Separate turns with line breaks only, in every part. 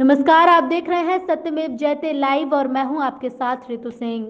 नमस्कार, आप देख रहे हैं सत्यमेव जयते लाइव और मैं हूं आपके साथ ऋतु सिंह।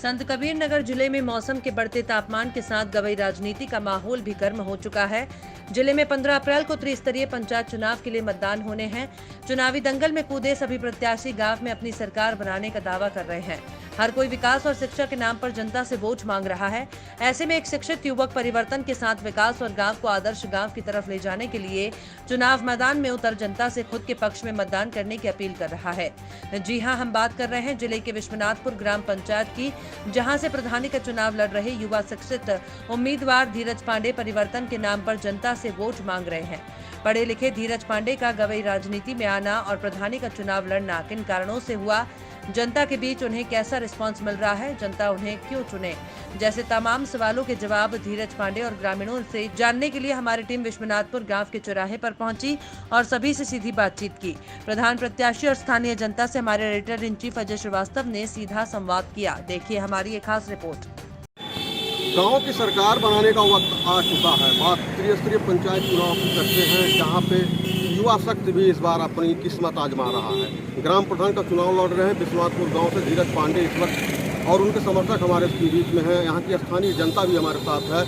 संत कबीर नगर जिले में मौसम के बढ़ते तापमान के साथ गवई राजनीति का माहौल भी गर्म हो चुका है। जिले में 15 अप्रैल को त्रिस्तरीय पंचायत चुनाव के लिए मतदान होने हैं। चुनावी दंगल में कूदे सभी प्रत्याशी गांव में अपनी सरकार बनाने का दावा कर रहे हैं। हर कोई विकास और शिक्षा के नाम पर जनता से वोट मांग रहा है। ऐसे में एक शिक्षित युवक परिवर्तन के साथ विकास और गांव को आदर्श गांव की तरफ ले जाने के लिए चुनाव मैदान में उतर जनता से खुद के पक्ष में मतदान करने की अपील कर रहा है। जी हां, हम बात कर रहे हैं जिले के विश्वनाथपुर ग्राम पंचायत की, जहां से प्रधानी का चुनाव लड़ रहे युवा शिक्षित उम्मीदवार धीरज पांडे परिवर्तन के नाम पर जनता से वोट मांग रहे हैं। पढ़े लिखे धीरज पांडे का गवई राजनीति में आना और प्रधानी का चुनाव लड़ना किन कारणों से हुआ, जनता के बीच उन्हें कैसा रिस्पांस मिल रहा है, जनता उन्हें क्यों चुने, जैसे तमाम सवालों के जवाब धीरज पांडे और ग्रामीणों से जानने के लिए हमारी टीम विश्वनाथपुर गांव के चौराहे पर पहुंची और सभी से सीधी बातचीत की। प्रधान प्रत्याशी और स्थानीय जनता से हमारे editor in chief Ajay Srivastava ने सीधा संवाद किया। देखिए हमारी एक खास रिपोर्ट।
गांव की सरकार बनाने का वक्त आ चुका है। बात त्रिस्तरीय पंचायत चुनाव की करते हैं, जहां पे युवा शक्ति भी इस बार अपनी किस्मत आजमा रहा है। ग्राम प्रधान का चुनाव लड़ रहे हैं विश्वनाथपुर गांव से धीरज पांडे इस वक्त, और उनके समर्थक हमारे बीच में हैं। यहाँ की स्थानीय जनता भी हमारे साथ है।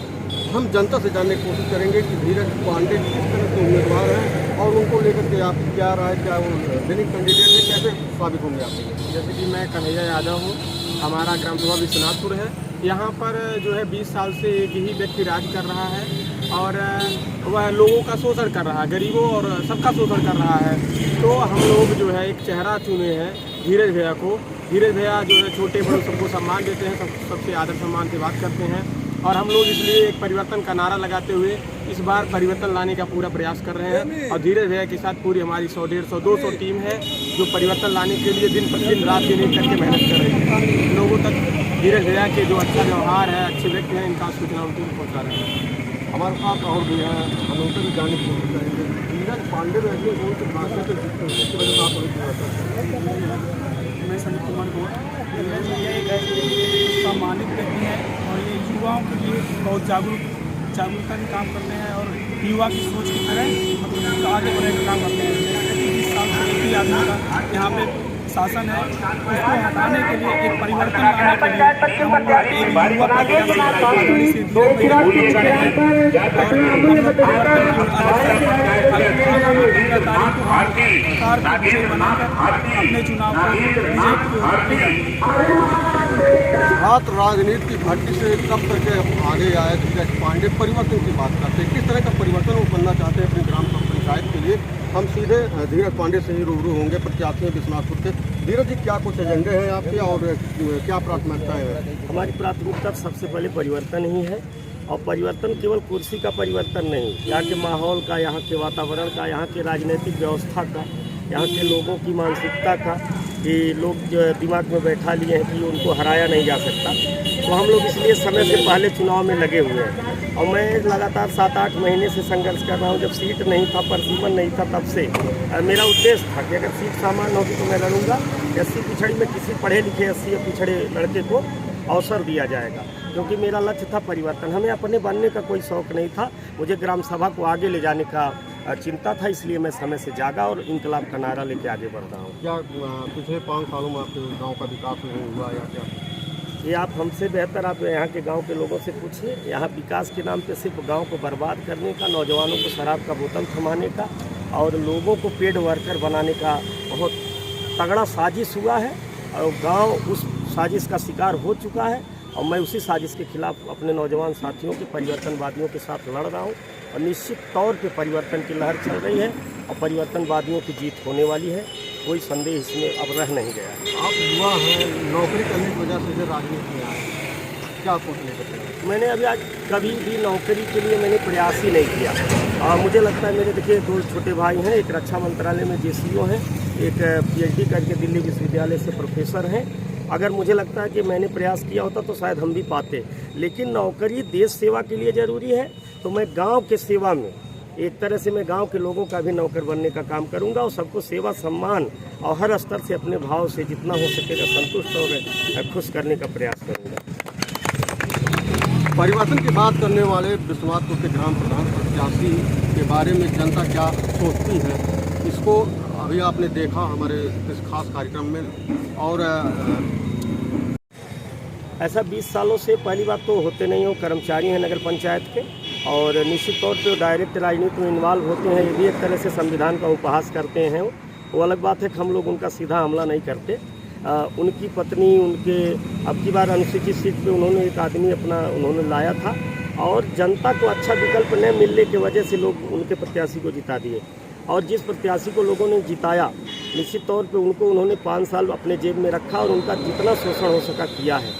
हम जनता से जानने की कोशिश करेंगे कि धीरज पांडे किस तरह के उम्मीदवार हैं और उनको लेकर के आप क्या राय, क्या वो विनिंग कैंडिडेट है, कैसे साबित होंगे आपके?
जैसे कि मैं कन्हैया यादव हूँ, हमारा ग्राम सभा विश्वनाथपुर है। यहाँ पर जो है 20 साल से एक ही व्यक्ति राज कर रहा है और वह लोगों का शोषण कर रहा है, गरीबों और सबका शोषण कर रहा है। तो हम लोग जो है एक चेहरा चुने हैं धीरज भैया को। धीरज भैया जो है छोटे बड़ों सबको सम्मान देते हैं, सबसे आदर सम्मान से बात करते हैं और हम लोग इसलिए एक परिवर्तन का नारा लगाते हुए इस बार परिवर्तन लाने का पूरा प्रयास कर रहे हैं। और धीरज भैया के साथ पूरी हमारी 100, 150, 200 टीम है जो परिवर्तन लाने के लिए दिन प्रतिदिन रात दिन एक करके मेहनत कर रही है। लोगों तक धीरज भैया के जो अच्छा व्यवहार है, अच्छे व्यक्ति हैं, इनका सूचना उनको पहुँचा रहे हैं।
हमारे साथ और भी हैं, हम उनसे भी जानने की कोशिश करेंगे। धीरज पांडे में ऐसे कौन से खासियत है जिसकी वजह से आप
मैं संजीव कुमार गौड़। धीरज भैया एक सम्मानित व्यक्ति हैं और ये युवाओं के लिए बहुत जागरूकता का काम करते हैं और युवा की सोच की तरह मतलब आगे बढ़ने का काम करते हैं। जैसे कि 20 साल से एक ही आदमी का यहाँ पे शासन है, उसको हटाने के लिए एक परिवर्तन लाने के लिए एक युवा प्रत्याशी से धीरज भैया को पहुँचाने अपने चुनाव
बात राजनीति की भट्टी से कब तक आगे आए धीरज पांडे परिवर्तन की बात करते हैं, किस तरह का परिवर्तन वो करना चाहते हैं अपनी ग्राम पंचायत के लिए। हम सीधे धीरज पांडे से ही रूबरू होंगे, प्रत्याशी विश्वनाथपुर के। धीरज जी, क्या कुछ एजेंडे हैं आपके और क्या प्राथमिकताएं हैं?
हमारी प्राथमिकता सबसे पहले परिवर्तन ही है और परिवर्तन केवल कुर्सी का परिवर्तन नहीं, यहाँ के माहौल का, यहाँ के वातावरण का, यहाँ के राजनीतिक व्यवस्था का, यहाँ के लोगों की मानसिकता का, कि लोग जो दिमाग में बैठा लिए हैं कि उनको हराया नहीं जा सकता। तो हम लोग इसलिए समय से पहले चुनाव में लगे हुए हैं और मैं लगातार 7-8 महीने से संघर्ष कर रहा हूँ। जब सीट नहीं था, प्रतिबल नहीं था, तब से मेरा उद्देश्य था कि अगर सीट सामान्य होगी तो मैं लड़ूंगा। 80 पिछड़ी में किसी पढ़े लिखे 80 पिछड़े लड़के को अवसर दिया जाएगा, क्योंकि मेरा लक्ष्य था परिवर्तन। हमें अपने बनने का कोई शौक़ नहीं था, मुझे ग्राम सभा को आगे ले जाने का चिंता था, इसलिए मैं समय से जागा और इंकलाब का नारा लेके आगे बढ़ रहा हूँ।
क्या पिछले 5 सालों में आपके गांव का विकास नहीं हुआ या क्या?
ये आप हमसे बेहतर आप यहाँ के गांव के लोगों से पूछिए। यहाँ विकास के नाम पे सिर्फ गांव को बर्बाद करने का, नौजवानों को शराब का बोतल थमाने का और लोगों को पेड वर्कर बनाने का बहुत तगड़ा साजिश हुआ है और गाँव उस साजिश का शिकार हो चुका है। और मैं उसी साजिश के खिलाफ अपने नौजवान साथियों के, परिवर्तनवादियों के साथ लड़ रहा हूँ और निश्चित तौर पे परिवर्तन की लहर चल रही है और परिवर्तनवादियों की जीत होने वाली है। कोई संदेह इसमें अब रह नहीं गया है।
आप युवा हैं, नौकरी करने की वजह से राजनीति में आए, क्या सोचने का?
मैंने अभी आज कभी भी नौकरी के लिए मैंने प्रयास ही नहीं किया। मुझे लगता है मेरे देखिए 2 छोटे भाई हैं, एक रक्षा मंत्रालय में JCO हैं, एक PhD करके दिल्ली विश्वविद्यालय से प्रोफेसर हैं। अगर मुझे लगता है कि मैंने प्रयास किया होता तो शायद हम भी पाते, लेकिन नौकरी देश सेवा के लिए ज़रूरी है। तो मैं गांव के सेवा में एक तरह से मैं गांव के लोगों का भी नौकर बनने का काम करूंगा और सबको सेवा सम्मान और हर स्तर से अपने भाव से जितना हो सकेगा संतुष्ट और खुश करने का प्रयास करूंगा।
परिवर्तन की बात करने वाले विश्वनाथपुर के ग्राम प्रधान प्रत्याशी के बारे में जनता क्या सोचती है, इसको अभी आपने देखा हमारे इस खास कार्यक्रम में। और
ऐसा 20 सालों से पहली बात तो होते नहीं हो, कर्मचारी हैं नगर पंचायत के और निश्चित तौर पे डायरेक्ट राजनीति में इन्वॉल्व होते हैं। ये भी एक तरह से संविधान का उपहास करते हैं। वो अलग बात है कि हम लोग उनका सीधा हमला नहीं करते। उनकी पत्नी उनके अब की बार अनुसूचित सीट पे उन्होंने एक आदमी अपना उन्होंने लाया था और जनता को अच्छा विकल्प न मिलने की वजह से लोग उनके प्रत्याशी को जिता दिए। और जिस प्रत्याशी को लोगों ने जिताया निश्चित तौर पे उनको उन्होंने 5 साल अपने जेब में रखा और उनका जितना शोषण हो सका किया है।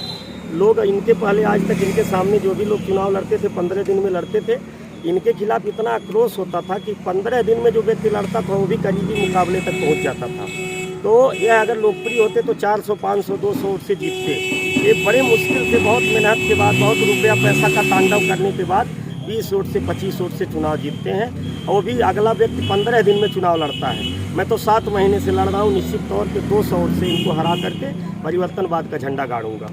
लोग इनके पहले आज तक इनके सामने जो भी लोग चुनाव लड़ते थे 15 दिन में लड़ते थे, इनके खिलाफ इतना आक्रोश होता था कि 15 दिन में जो व्यक्ति लड़ता था वो भी करीबी मुकाबले तक पहुंच जाता था। तो यह अगर लोकप्रिय होते तो 400, 500, 200 वोट से जीतते। ये बड़े मुश्किल से बहुत मेहनत के बाद बहुत रुपया पैसा का तांडव करने के बाद 20 वोट से 25 वोट से चुनाव जीतते हैं। और भी अगला व्यक्ति 15 दिन में चुनाव लड़ता है। मैं तो 7 महीने से लड़ रहा हूँ। निश्चित तौर पर 200 वोट से इनको हरा करके परिवर्तनवाद का झंडा गाड़ूंगा।